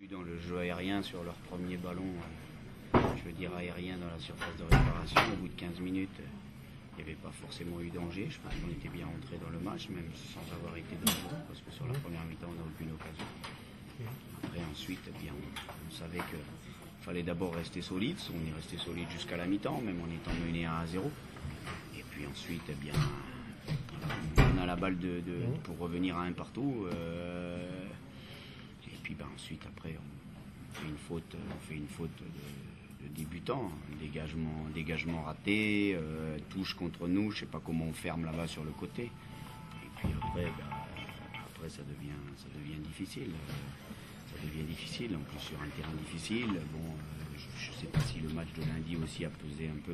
Dans le jeu aérien sur leur premier ballon, je veux dire aérien dans la surface de réparation, au bout de 15 minutes, il n'y avait pas forcément eu danger. Je pense qu'on était bien rentré dans le match, même sans avoir été dangereux, parce que sur la première mi-temps, on n'a aucune occasion. Après, ensuite, eh bien, on savait qu'il fallait d'abord rester solide. On est resté solide jusqu'à la mi-temps, même en étant mené 1-0. Et puis ensuite, eh bien, on a la balle pour revenir à un partout. Et puis ensuite, après, on fait une faute de débutant, dégagement raté, touche contre nous, je sais pas comment on ferme là-bas sur le côté. Et puis après, après ça devient difficile. Ça devient difficile, en plus sur un terrain difficile. Bon, je ne sais pas si le match de lundi aussi a pesé un peu.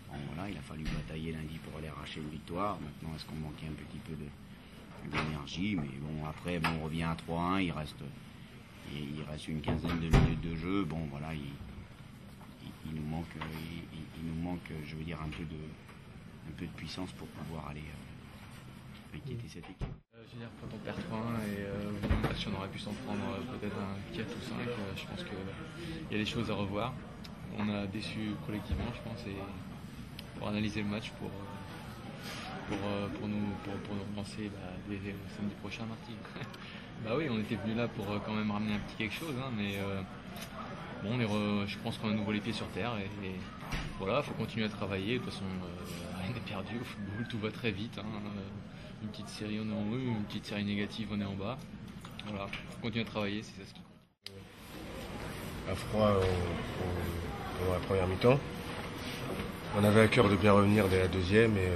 Bon, voilà, il a fallu batailler lundi pour aller arracher une victoire. Maintenant, est-ce qu'on manquait un petit peu d'énergie? Mais bon, après, bon, on revient à 3-1, il reste une quinzaine de minutes de jeu. Bon, voilà, il nous manque, je veux dire, un peu de puissance pour pouvoir aller inquiéter cette équipe. Je veux dire, quand on perd 3-1 et au bout du match on aurait pu s'en prendre peut-être un 4 ou 5, je pense qu'il y a des choses à revoir. On a déçu collectivement, je pense, et pour analyser le match, pour nous relancer dès le samedi prochain, Marty. Bah oui, on était venu là pour quand même ramener un petit quelque chose, hein, mais bon, je pense qu'on a nouveau les pieds sur terre et voilà, il faut continuer à travailler. De toute façon, rien n'est perdu au football, tout va très vite. Hein. Une petite série, on est en haut, une petite série négative, on est en bas. Voilà, il faut continuer à travailler, c'est ça ce qui compte. À froid pendant la première mi-temps. On avait à cœur de bien revenir dès la deuxième et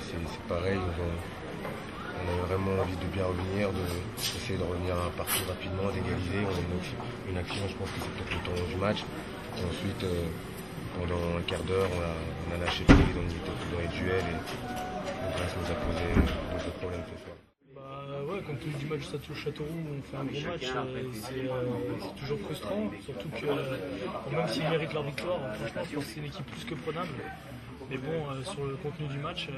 c'est pareil. On avait vraiment envie de bien revenir, d'essayer de revenir à un partout rapidement, d'égaliser. On a une action, je pense que c'est peut-être le temps du match. Et ensuite, pendant un quart d'heure, on a lâché prise, on était plus dans les duels et Grasse nous a posé d'autres problèmes ce soir. Ouais, compte tenu du match Châteauroux, on fait un gros match, c'est toujours frustrant, surtout que même s'il mérite leur victoire, franchement je pense que c'est une équipe plus que prenable. Mais bon, sur le contenu du match,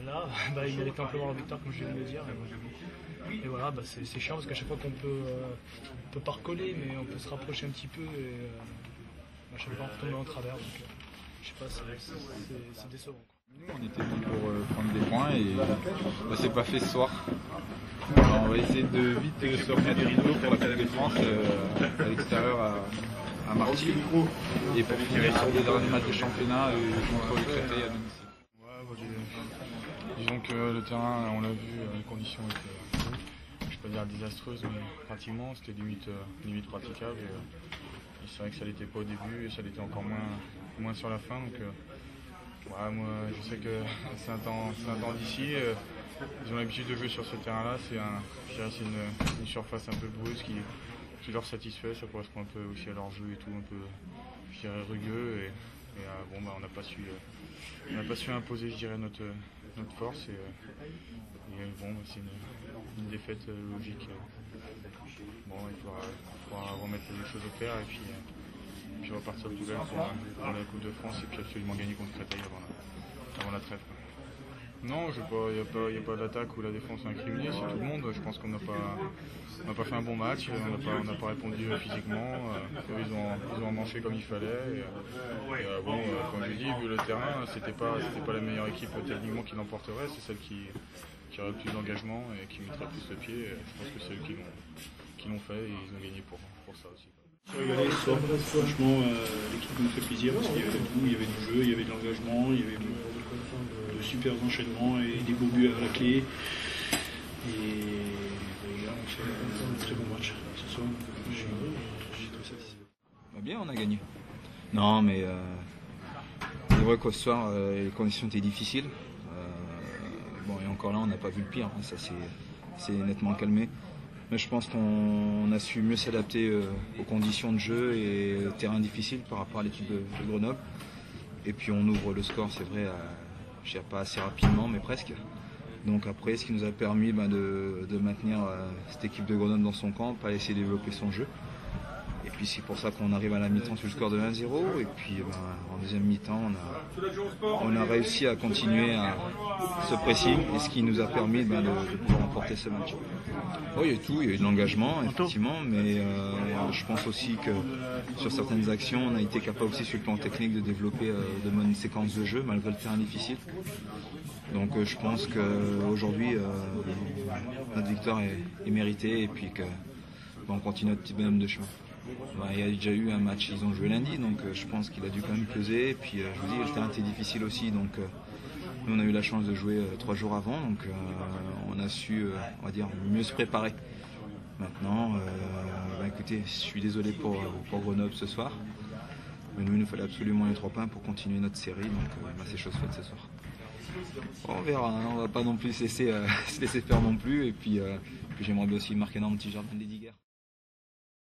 là, il mérite amplement leur victoire comme je viens de le dire. Et voilà, c'est chiant parce qu'à chaque fois qu'on peut pas recoller, mais on peut se rapprocher un petit peu et à chaque fois on retombe en travers. Donc je sais pas, c'est décevant. Nous, on était venus pour prendre des points et ça s'est pas fait ce soir. Alors, on va essayer de vite se remettre du rideau pour la Coupe de France à l'extérieur à Marty et pour finir sur les derniers matchs de championnat contre le Créteil à domicile. Disons que le terrain, on l'a vu, les conditions étaient, je ne vais pas dire désastreuses, mais pratiquement, c'était limite praticable. Et c'est vrai que ça l'était pas au début et ça l'était encore moins sur la fin. Donc, moi, je sais que c'est un temps d'ici. Ils ont l'habitude de jouer sur ce terrain-là. C'est une surface un peu boueuse qui leur satisfait. Ça correspond un peu aussi à leur jeu et tout, un peu, je dirais, rugueux. On n'a pas su imposer, je dirais, notre force. C'est une défaite logique. Il faudra remettre les choses au clair et puis repartir de Douai pour la Coupe de France et puis absolument gagner contre Créteil avant la trêve. Non, il n'y a pas d'attaque ou la défense incriminée, c'est tout le monde. Je pense qu'on n'a pas fait un bon match, on n'a pas répondu physiquement. Ils ont manché comme il fallait. Comme je dis, vu le terrain, c'était pas la meilleure équipe techniquement qui l'emporterait, c'est celle qui aurait plus d'engagement et qui mettrait plus le pied. Je pense que c'est eux qui l'ont fait et ils ont gagné pour ça aussi. Regardez ce soir, franchement, l'équipe nous fait plaisir parce qu'il y avait du goût, il y avait du jeu, il y avait de l'engagement, il y avait de super enchaînements et des beaux buts à la clé. Et là, on fait un très bon match ce soir. Je suis très satisfait. Bien, on a gagné. Non, mais c'est vrai qu'au soir, les conditions étaient difficiles. Et encore là, on n'a pas vu le pire. Ça c'est nettement calmé. Mais je pense qu'on a su mieux s'adapter aux conditions de jeu et au terrain difficile par rapport à l'équipe de Grenoble. Et puis on ouvre le score, c'est vrai, je dirais pas assez rapidement, mais presque. Donc après, ce qui nous a permis de maintenir cette équipe de Grenoble dans son camp, pas laisser développer son jeu. Et puis c'est pour ça qu'on arrive à la mi-temps sur le score de 1-0. Et puis en deuxième mi-temps, on a réussi à continuer ce pressing, et ce qui nous a permis de pouvoir remporter ce match. Il y a tout, il y a eu de l'engagement, effectivement, mais je pense aussi que sur certaines actions, on a été capable aussi sur le plan technique de développer de bonnes séquences de jeu, malgré le terrain difficile. Donc je pense qu'aujourd'hui, notre victoire est méritée et puis qu'on continue notre petit bonhomme de chemin. Il y a déjà eu un match, ils ont joué lundi, donc je pense qu'il a dû quand même peser. Et puis je vous dis, le terrain était difficile aussi, donc nous on a eu la chance de jouer 3 jours avant, donc on a su, on va dire, mieux se préparer. Maintenant, écoutez, je suis désolé pour Grenoble ce soir, mais nous il nous fallait absolument les 3 points pour continuer notre série, donc c'est chose faite ce soir. On verra, hein, on va pas non plus se laisser faire non plus. Et puis j'aimerais bien aussi marquer un petit jardin de Lediger.